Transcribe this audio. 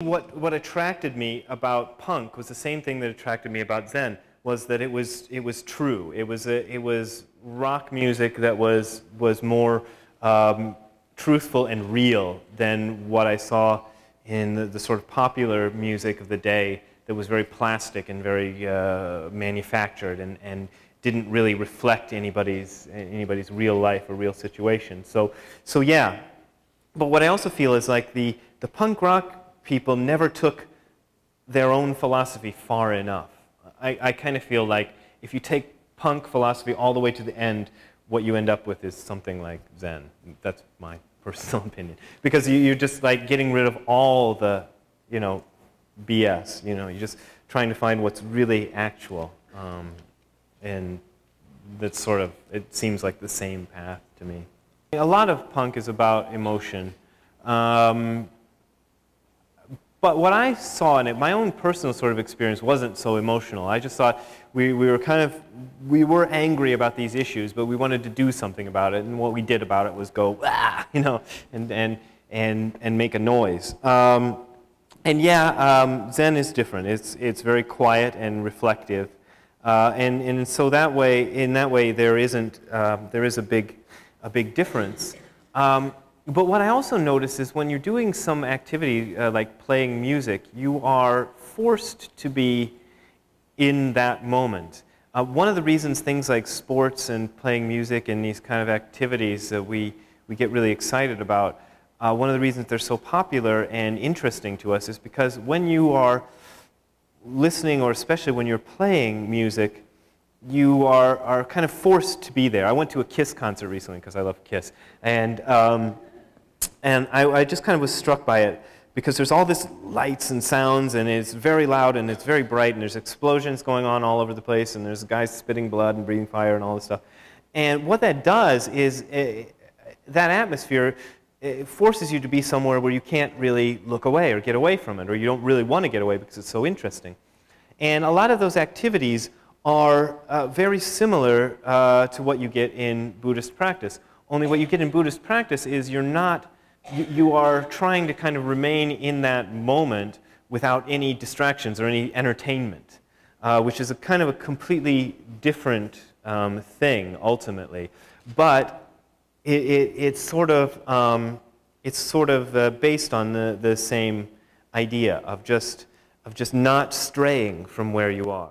What attracted me about punk was the same thing that attracted me about Zen, was that it was true. It was rock music that was more truthful and real than what I saw in the sort of popular music of the day that was very plastic and very manufactured and didn't really reflect anybody's real life or real situation. So yeah. But what I also feel is like the punk rock people never took their own philosophy far enough. I kind of feel like if you take punk philosophy all the way to the end, what you end up with is something like Zen. That's my personal opinion. Because you're just like getting rid of all the, BS. You're just trying to find what's really actual. And that's sort of, it seems like the same path to me. A lot of punk is about emotion. But what I saw in it, my own personal sort of experience wasn't so emotional. I just thought we were angry about these issues, but we wanted to do something about it, and what we did about it was go, ah, and make a noise. And yeah, Zen is different. It's very quiet and reflective, and so in that way, there is a big difference. But what I also notice is when you're doing some activity like playing music, you are forced to be in that moment. One of the reasons things like sports and playing music and these kind of activities that we get really excited about, one of the reasons they're so popular and interesting to us is because when you are listening, or especially when you're playing music, you are kind of forced to be there. I went to a Kiss concert recently because I love Kiss, and I just kind of was struck by it because there's all this lights and sounds, and it's very loud and it's very bright, and there's explosions going on all over the place, and there's guys spitting blood and breathing fire and all this stuff. And what that does is that atmosphere forces you to be somewhere where you can't really look away or get away from it, or you don't really want to get away because it's so interesting. And a lot of those activities are very similar to what you get in Buddhist practice. Only what you get in Buddhist practice is you are trying to kind of remain in that moment without any distractions or any entertainment, which is a kind of a completely different thing ultimately. But it's sort of based on the same idea of just not straying from where you are.